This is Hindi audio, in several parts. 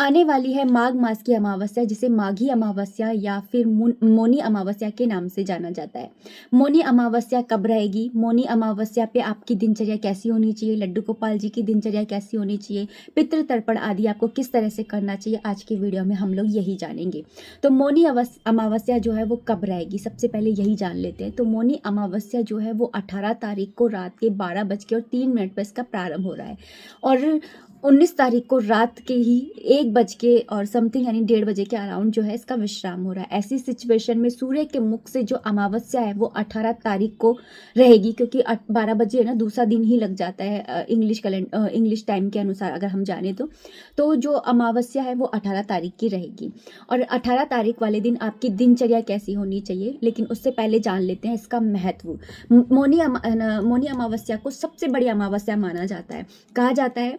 आने वाली है माघ मास की अमावस्या, जिसे माघी अमावस्या या फिर मौनी अमावस्या के नाम से जाना जाता है। मौनी अमावस्या कब रहेगी? मौनी अमावस्या पे आपकी दिनचर्या कैसी होनी चाहिए? लड्डू गोपाल जी की दिनचर्या कैसी होनी चाहिए? पितृ तर्पण आदि आपको किस तरह से करना चाहिए? आज की वीडियो में हम लोग यही जानेंगे। तो मौनी अमावस्या जो है वो कब रहेगी, सबसे पहले यही जान लेते हैं। तो मौनी अमावस्या जो है वो 18 तारीख को रात के 12:03 पर इसका प्रारंभ हो रहा है और 19 तारीख को रात के ही 1 बज के और समथिंग यानी 1:30 बजे के अराउंड जो है इसका विश्राम हो रहा है। ऐसी सिचुएशन में सूर्य के मुख से जो अमावस्या है वो 18 तारीख को रहेगी, क्योंकि 12 बजे है ना, दूसरा दिन ही लग जाता है इंग्लिश टाइम के अनुसार अगर हम जाने तो जो अमावस्या है वो 18 तारीख की रहेगी। और 18 तारीख वाले दिन आपकी दिनचर्या कैसी होनी चाहिए, लेकिन उससे पहले जान लेते हैं इसका महत्व। मौनी अमावस्या को सबसे बड़ी अमावस्या माना जाता है। कहा जाता है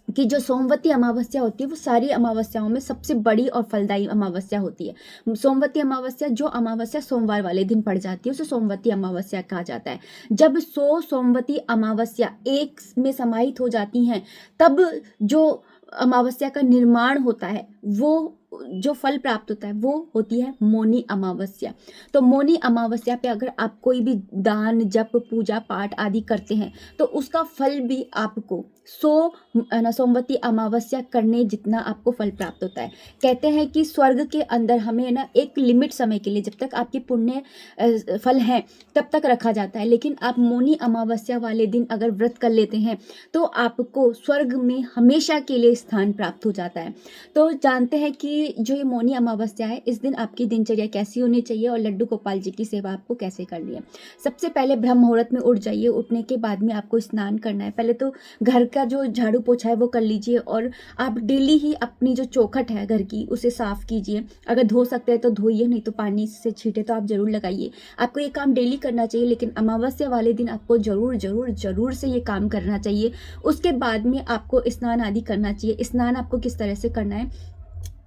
कि जो सोमवती अमावस्या होती है वो सारी अमावस्याओं में सबसे बड़ी और फलदायी अमावस्या होती है। सोमवती अमावस्या, जो अमावस्या सोमवार वाले दिन पड़ जाती है उसे सोमवती अमावस्या कहा जाता है। जब 100 सोमवती अमावस्या एक में समाहित हो जाती हैं, तब जो अमावस्या का निर्माण होता है, वो जो फल प्राप्त होता है वो होती है मौनी अमावस्या। तो मौनी अमावस्या पे अगर आप कोई भी दान, जप, पूजा पाठ आदि करते हैं तो उसका फल भी आपको 100 सोमवती अमावस्या करने जितना आपको फल प्राप्त होता है। कहते हैं कि स्वर्ग के अंदर हमें ना एक लिमिट समय के लिए, जब तक आपके पुण्य फल हैं तब तक रखा जाता है, लेकिन आप मौनी अमावस्या वाले दिन अगर व्रत कर लेते हैं तो आपको स्वर्ग में हमेशा के लिए स्थान प्राप्त हो जाता है। तो जानते हैं कि जो ये मौनी अमावस्या है, इस दिन आपकी दिनचर्या कैसी होनी चाहिए और लड्डू गोपाल जी की सेवा आपको कैसे करनी है। सबसे पहले ब्रह्म मुहूर्त में उठ जाइए। उठने के बाद में आपको स्नान करना है। पहले तो घर का जो झाड़ू पोछा है वो कर लीजिए और आप डेली ही अपनी जो चौखट है घर की उसे साफ कीजिए। अगर धो सकते हैं तो धोइए, नहीं तो पानी से छींटे तो आप जरूर लगाइए। आपको ये काम डेली करना चाहिए, लेकिन अमावस्या वाले दिन आपको जरूर जरूर जरूर से ये काम करना चाहिए। उसके बाद में आपको स्नान आदि करना चाहिए। स्नान आपको किस तरह से करना है?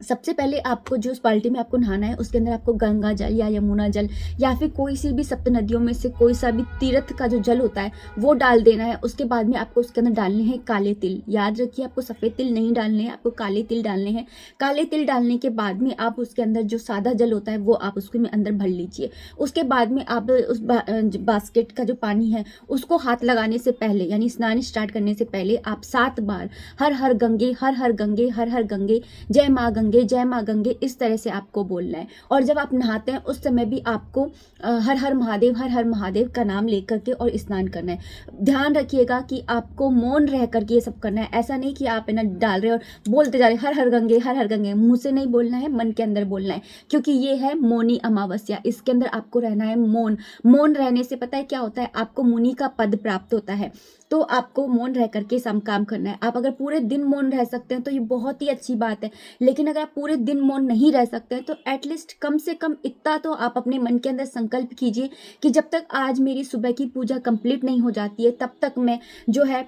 सबसे पहले आपको जो उस बाल्टी में आपको नहाना है उसके अंदर आपको गंगा जल या यमुना जल या फिर कोई सी भी सप्त नदियों में से कोई सा भी तीर्थ का जो जल होता है वो डाल देना है। उसके बाद में आपको उसके अंदर डालने हैं काले तिल। याद रखिए, आपको सफ़ेद तिल नहीं डालने हैं, आपको काले तिल डालने हैं। काले तिल डालने के बाद में आप उसके अंदर जो सादा जल होता है वो आप उसके में अंदर भर लीजिए। उसके बाद में आप उस बास्केट का जो पानी है उसको हाथ लगाने से पहले, यानी स्नान स्टार्ट करने से पहले, आप 7 बार हर हर गंगे, हर हर गंगे, हर हर गंगे, जय माँ गंगे, जय माँ गंगे, इस तरह से आपको बोलना है। और जब आप नहाते हैं उस समय भी आपको हर हर महादेव, हर हर महादेव का नाम लेकर के और स्नान करना है। ध्यान रखिएगा कि आपको मौन रह करके ये सब करना है। ऐसा नहीं कि आप ना डाल रहे और बोलते जा रहे हर हर गंगे, हर हर गंगे। मुंह से नहीं बोलना है, मन के अंदर बोलना है, क्योंकि ये है मौनी अमावस्या। इसके अंदर आपको रहना है मौन। मौन रहने से पता है क्या होता है? आपको मुनि का पद प्राप्त होता है। तो आपको मौन रह करके सब काम करना है। आप अगर पूरे दिन मौन रह सकते हैं तो ये बहुत ही अच्छी बात है, लेकिन अगर आप पूरे दिन मौन नहीं रह सकते हैं तो एटलीस्ट कम से कम इतना तो आप अपने मन के अंदर संकल्प कीजिए कि जब तक आज मेरी सुबह की पूजा कंप्लीट नहीं हो जाती है तब तक मैं जो है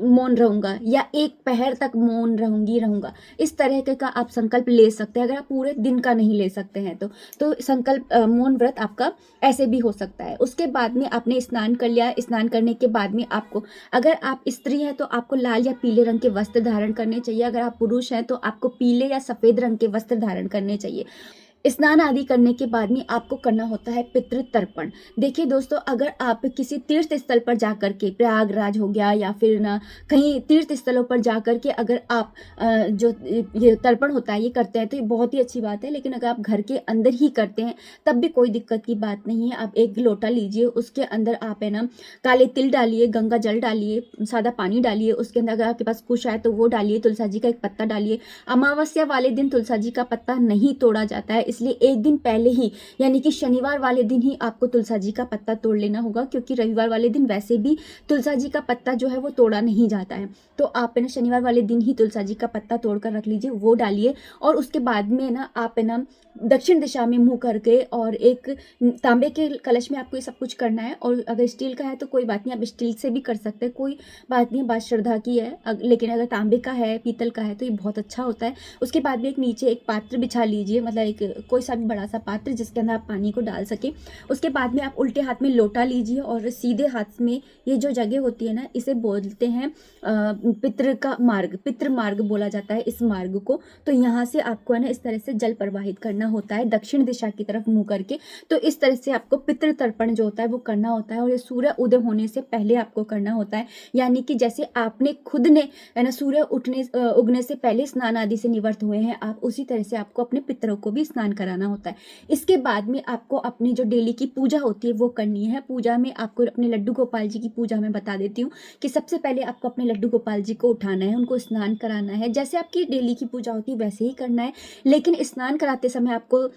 मौन रहूंगा, या 1 पहर तक मौन रहूंगा। इस तरह का आप संकल्प ले सकते हैं। अगर आप पूरे दिन का नहीं ले सकते हैं तो संकल्प मौन व्रत आपका ऐसे भी हो सकता है। उसके बाद में आपने स्नान कर लिया। स्नान करने के बाद में आपको, अगर आप स्त्री हैं तो आपको लाल या पीले रंग के वस्त्र धारण करने चाहिए। अगर आप पुरुष हैं तो आपको पीले या सफेद रंग के वस्त्र धारण करने चाहिए। स्नान आदि करने के बाद में आपको करना होता है पितृ तर्पण। देखिए दोस्तों, अगर आप किसी तीर्थ स्थल पर जाकर के, प्रयागराज हो गया या फिर ना कहीं तीर्थ स्थलों पर जाकर के अगर आप जो ये तर्पण होता है ये करते हैं तो ये बहुत ही अच्छी बात है। लेकिन अगर आप घर के अंदर ही करते हैं तब भी कोई दिक्कत की बात नहीं है। आप 1 लोटा लीजिए, उसके अंदर आप है ना काले तिल डालिए, गंगा जल डालिए, सादा पानी डालिए। उसके अंदर अगर आपके पास कुश है तो वो डालिए, तुलसा जी का एक पत्ता डालिए। अमावस्या वाले दिन तुलसा जी का पत्ता नहीं तोड़ा जाता है, इसलिए 1 दिन पहले ही, यानी कि शनिवार वाले दिन ही आपको तुलसा जी का पत्ता तोड़ लेना होगा, क्योंकि रविवार वाले दिन वैसे भी तुलसा जी का पत्ता जो है वो तोड़ा नहीं जाता है। तो आप है ना शनिवार वाले दिन ही तुलसा जी का पत्ता तोड़ कर रख लीजिए, वो डालिए। और उसके बाद में ना आप है ना दक्षिण दिशा में मुंह करके, और एक तांबे के कलश में आपको ये सब कुछ करना है। और अगर स्टील का है तो कोई बात नहीं, आप स्टील से भी कर सकते हैं, कोई बात नहीं, बात श्रद्धा की है। लेकिन अगर तांबे का है, पीतल का है तो ये बहुत अच्छा होता है। उसके बाद में नीचे एक पात्र बिछा लीजिए, मतलब एक कोई सा भी बड़ा सा पात्र जिसके अंदर आप पानी को डाल सकें। उसके बाद में आप उल्टे हाथ में लोटा लीजिए और सीधे हाथ में ये जो जगह होती है ना, इसे बोलते हैं पितृ का मार्ग, पितृ मार्ग बोला जाता है इस मार्ग को। तो यहाँ से आपको है ना इस तरह से जल प्रवाहित करना होता है दक्षिण दिशा की तरफ मुँह करके। तो इस तरह से आपको पितृ तर्पण जो होता है वो करना होता है, और ये सूर्य उदय होने से पहले आपको करना होता है। यानी कि जैसे आपने खुद ने है ना सूर्य उगने से पहले स्नान आदि से निवृत्त हुए हैं आप, उसी तरह से आपको अपने पितरों को भी स्नान कराना होता है। इसके बाद में आपको अपनी जो डेली की पूजा होती है वो करनी है। पूजा में आपको अपने लड्डू गोपाल जी की पूजा में बता देती हूँ कि सबसे पहले आपको अपने लड्डू गोपाल जी को उठाना है, उनको स्नान कराना है। जैसे आपकी डेली की पूजा होती है वैसे ही करना है, लेकिन स्नान कराते समय आपको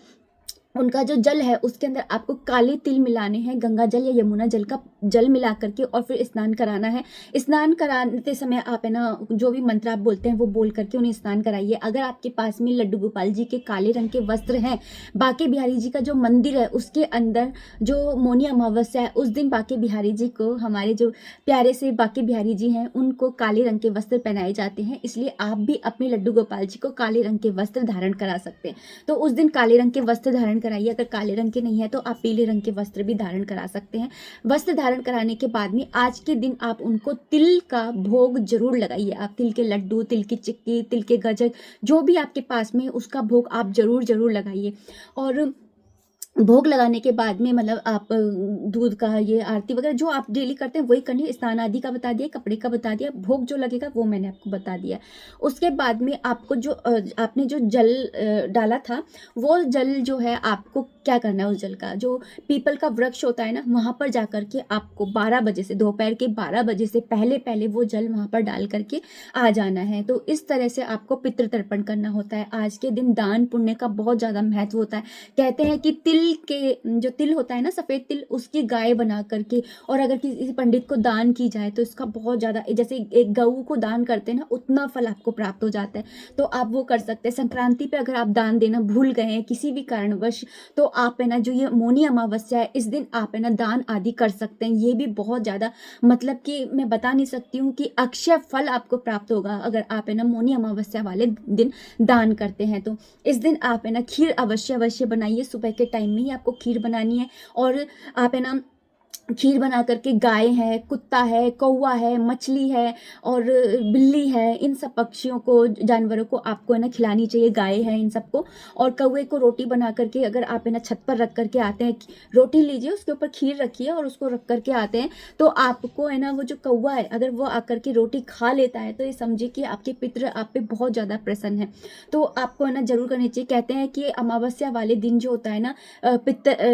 उनका जो जल है उसके अंदर आपको काले तिल मिलाने हैं, गंगा जल या यमुना जल का जल मिला करके, और फिर स्नान कराना है। स्नान कराते समय आप है ना जो भी मंत्र आप बोलते हैं वो बोल करके उन्हें स्नान कराइए। अगर आपके पास में लड्डू गोपाल जी के काले रंग के वस्त्र हैं, बांके बिहारी जी का जो मंदिर है उसके अंदर जो मौनी अमावस्या है उस दिन बांके बिहारी जी को, हमारे जो प्यारे से बांके बिहारी जी हैं, उनको काले रंग के वस्त्र पहनाए जाते हैं। इसलिए आप भी अपने लड्डू गोपाल जी को काले रंग के वस्त्र धारण करा सकते हैं। तो उस दिन काले रंग के वस्त्र धारण कराइए। अगर काले रंग के नहीं है तो आप पीले रंग के वस्त्र भी धारण करा सकते हैं। वस्त्र धारण कराने के बाद में आज के दिन आप उनको तिल का भोग जरूर लगाइए। आप तिल के लड्डू, तिल की चिक्की, तिल के गजक, जो भी आपके पास में है उसका भोग आप जरूर लगाइए। और भोग लगाने के बाद में मतलब आप दूध का ये आरती वगैरह जो आप डेली करते हैं वही करनी है। स्नान आदि का बता दिया, कपड़े का बता दिया, भोग जो लगेगा वो मैंने आपको बता दिया। उसके बाद में आपको जो आपने जो जल डाला था वो जल जो है आपको क्या करना है, उस जल का जो पीपल का वृक्ष होता है ना वहाँ पर जा करके आपको 12 बजे से, दोपहर के 12 बजे से पहले पहले वो जल वहाँ पर डाल करके आ जाना है। तो इस तरह से आपको पितृ तर्पण करना होता है। आज के दिन दान पुण्य का बहुत ज़्यादा महत्व होता है। कहते हैं कि तिल के जो तिल होता है ना, सफ़ेद तिल, उसकी गाय बना करके और अगर किसी पंडित को दान की जाए तो इसका बहुत ज़्यादा, जैसे एक गऊ को दान करते हैं ना उतना फल आपको प्राप्त हो जाता है। तो आप वो कर सकते हैं। संक्रांति पे अगर आप दान देना भूल गए हैं किसी भी कारणवश, तो आप है ना जो ये मौनी अमावस्या है इस दिन आप है ना दान आदि कर सकते हैं। ये भी बहुत ज़्यादा मतलब कि मैं बता नहीं सकती हूँ कि अक्षय फल आपको प्राप्त होगा अगर आप है ना मौनी अमावस्या वाले दिन दान करते हैं। तो इस दिन आप है ना खीर अवश्य बनाइए। सुबह के टाइम में ही आपको खीर बनानी है, और आप है ना खीर बना करके गाय है, कुत्ता है, कौवा है, मछली है और बिल्ली है, इन सब पक्षियों को, जानवरों को आपको है ना खिलानी चाहिए। गाय है इन सबको, और कौवे को रोटी बना करके अगर आप है ना छत पर रख करके आते हैं, रोटी लीजिए उसके ऊपर खीर रखिए और उसको रख करके आते हैं, तो आपको है ना वो जो कौवा है अगर वो आकर के रोटी खा लेता है तो ये समझिए कि आपके पितृ आप पे बहुत ज़्यादा प्रसन्न है। तो आपको है ना जरूर करनी चाहिए। कहते हैं कि अमावस्या वाले दिन जो होता है ना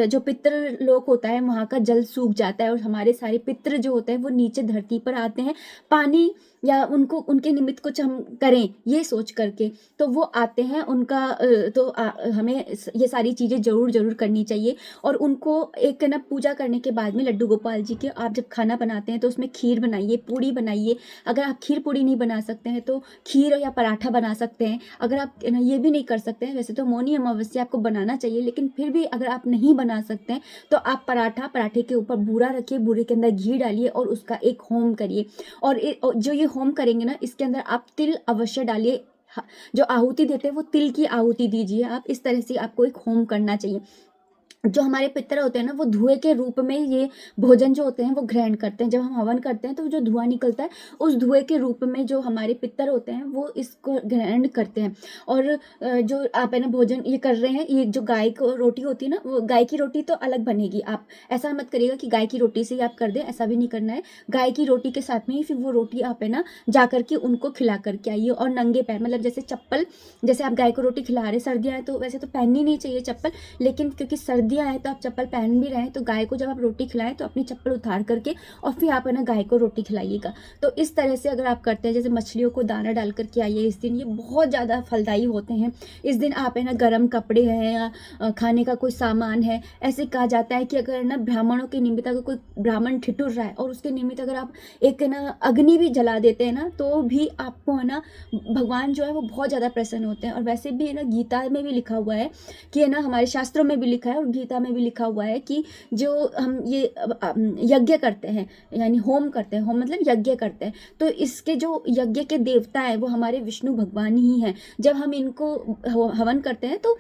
जो पितृ लोक होता है वहाँ का जल सूख जाता है और हमारे सारे पितृ जो होते हैं वो नीचे धरती पर आते हैं पानी या उनको उनके निमित्त कुछ हम करें ये सोच करके, तो वो आते हैं। उनका हमें ये सारी चीज़ें जरूर करनी चाहिए। और उनको एक ना पूजा करने के बाद में लड्डू गोपाल जी के आप जब खाना बनाते हैं तो उसमें खीर बनाइए, पूड़ी बनाइए। अगर आप खीर पूड़ी नहीं बना सकते हैं तो खीर या पराठा बना सकते हैं। अगर आप ये भी नहीं कर सकते हैं, वैसे तो मौनी अमावस्या आपको बनाना चाहिए, लेकिन फिर भी अगर आप नहीं बना सकते हैं तो आप पराठे के ऊपर बूरा रखिए, बूरे के अंदर घी डालिए और उसका एक होम करिए। और जो ये होम करेंगे ना इसके अंदर आप तिल अवश्य डालिए। जो आहुति देते हैं वो तिल की आहुति दीजिए आप। इस तरह से आपको एक होम करना चाहिए। जो हमारे पितर होते हैं ना वो धुएं के रूप में ये भोजन जो होते हैं वो ग्रहण करते हैं। जब हम हवन करते हैं तो जो धुआं निकलता है उस धुएं के रूप में जो हमारे पितर होते हैं वो इसको ग्रहण करते हैं। और जो आप है ना भोजन ये कर रहे हैं, ये जो गाय को रोटी होती है ना, वो गाय की रोटी तो अलग बनेगी। आप ऐसा मत करिएगा कि गाय की रोटी से ही आप कर दें, ऐसा भी नहीं करना है। गाय की रोटी के साथ में ही फिर वो रोटी आप है ना जा करके उनको खिला करके आइए। और नंगे पैर, मतलब जैसे चप्पल, जैसे आप गाय को रोटी खिला रहे, सर्दियाँ हैं तो वैसे तो पहननी नहीं चाहिए चप्पल, लेकिन क्योंकि सर्दियाँ है तो आप चप्पल पहन भी रहे हैं, तो गाय को जब आप रोटी खिलाएं तो अपनी चप्पल उतार करके और फिर आप है ना गाय को रोटी खिलाइएगा। तो इस तरह से अगर आप करते हैं, जैसे मछलियों को दाना डाल करके आइए इस दिन, ये बहुत ज़्यादा फलदायी होते हैं। इस दिन आप है ना गर्म कपड़े हैं या खाने का कोई सामान है, ऐसे कहा जाता है कि अगर ना ब्राह्मणों के निमित्त अगर कोई ब्राह्मण ठिठुर रहा है और उसके निमित्त अगर आप एक ना अग्नि भी जला देते हैं ना तो भी आपको है ना भगवान जो है वो बहुत ज़्यादा प्रसन्न होते हैं। और वैसे भी है ना गीता में भी लिखा हुआ है कि है ना, हमारे शास्त्रों में भी लिखा है और गीता में भी लिखा हुआ है कि जो हम ये यज्ञ करते हैं, यानी होम करते हैं, होम मतलब यज्ञ करते हैं, तो इसके जो यज्ञ के देवता है वो हमारे विष्णु भगवान ही हैं। जब हम इनको हवन करते हैं तो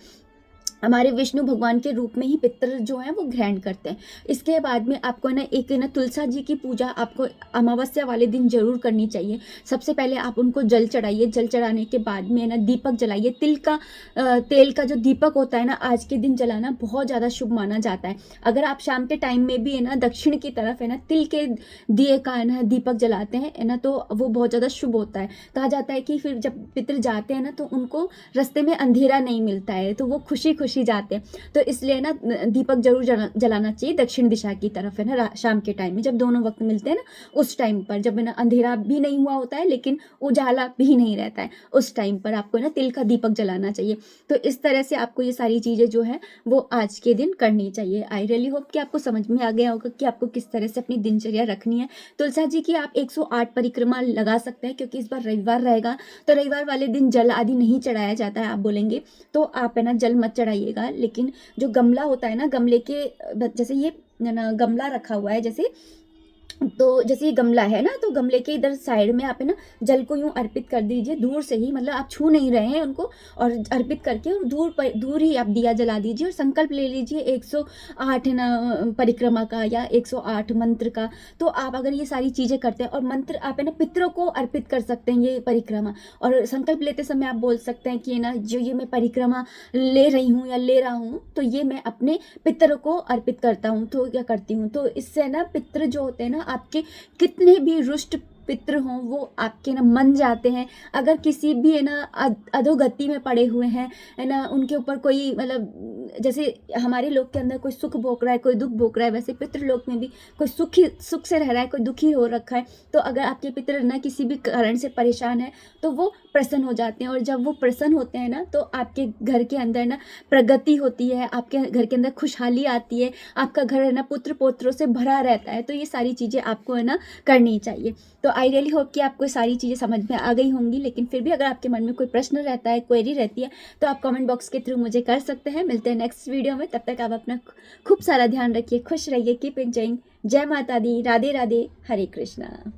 हमारे विष्णु भगवान के रूप में ही पितर जो हैं वो ग्रहण करते हैं। इसके बाद में आपको ना एक ना तुलसा जी की पूजा आपको अमावस्या वाले दिन जरूर करनी चाहिए। सबसे पहले आप उनको जल चढ़ाइए, जल चढ़ाने के बाद में ना दीपक जलाइए। तेल का जो दीपक होता है ना आज के दिन जलाना बहुत ज़्यादा शुभ माना जाता है। अगर आप शाम के टाइम में भी है ना दक्षिण की तरफ है ना तिल के दिए का है ना दीपक जलाते हैं है ना तो वो बहुत ज़्यादा शुभ होता है। कहा जाता है कि फिर जब पितर जाते हैं ना तो उनको रास्ते में अंधेरा नहीं मिलता है, तो वो खुशी खुशी जाते हैं। तो इसलिए ना दीपक जरूर जलाना चाहिए दक्षिण दिशा की तरफ है ना शाम के टाइम में, जब दोनों वक्त मिलते हैं ना उस टाइम पर, जब है ना अंधेरा भी नहीं हुआ होता है लेकिन उजाला भी नहीं रहता है, उस टाइम पर आपको ना तिल का दीपक जलाना चाहिए। तो इस तरह से आपको ये सारी चीज़ें जो है वो आज के दिन करनी चाहिए। आई रियली होप कि आपको समझ में आ गया होगा कि आपको किस तरह से अपनी दिनचर्या रखनी है। तुलसा जी की आप 108 परिक्रमा लगा सकते हैं, क्योंकि इस बार रविवार रहेगा तो रविवार वाले दिन जल आदि नहीं चढ़ाया जाता है। आप बोलेंगे तो आप है ना जल मत चढ़ाइएगा, लेकिन जो गमला होता है ना, गमले के जैसे ये ना गमला रखा हुआ है, जैसे ये गमला है ना तो गमले के इधर साइड में आप है ना जल को यूं अर्पित कर दीजिए दूर से ही, मतलब आप छू नहीं रहे हैं उनको, और अर्पित करके और दूर ही आप दिया जला दीजिए और संकल्प ले लीजिए 108 है ना परिक्रमा का या 108 मंत्र का। तो आप अगर ये सारी चीज़ें करते हैं और मंत्र आप है ना पितरों को अर्पित कर सकते हैं ये परिक्रमा, और संकल्प लेते समय आप बोल सकते हैं कि ना जो ये मैं परिक्रमा ले रही हूँ या ले रहा हूँ तो ये मैं अपने पितरों को अर्पित करता हूँ, तो क्या करती हूँ। तो इससे ना पितर जो होते हैं ना आपके कितने भी रुष्ट पितृ हों वो आपके ना मन जाते हैं। अगर किसी भी है ना अधोगति में पड़े हुए हैं है ना, उनके ऊपर कोई मतलब जैसे हमारे लोग के अंदर कोई सुख भोग रहा है कोई दुख भोग रहा है, वैसे पितृलोक में भी कोई सुख से रह रहा है कोई दुखी हो रखा है। तो अगर आपके पितृ ना किसी भी कारण से परेशान है तो वो प्रसन्न हो जाते हैं, और जब वो प्रसन्न होते हैं ना तो आपके घर के अंदर ना प्रगति होती है, आपके घर के अंदर खुशहाली आती है, आपका घर है ना पुत्र पौत्रों से भरा रहता है। तो ये सारी चीज़ें आपको है ना करनी चाहिए। तो आई रियली होप कि आपको सारी चीज़ें समझ में आ गई होंगी, लेकिन फिर भी अगर आपके मन में कोई प्रश्न रहता है, क्वेरी रहती है, तो आप कमेंट बॉक्स के थ्रू मुझे कर सकते हैं। मिलते हैं नेक्स्ट वीडियो में, तब तक आप अपना खूब सारा ध्यान रखिए, खुश रहिए, कीप एंजॉइंग। जय माता दी, राधे राधे, हरे कृष्णा।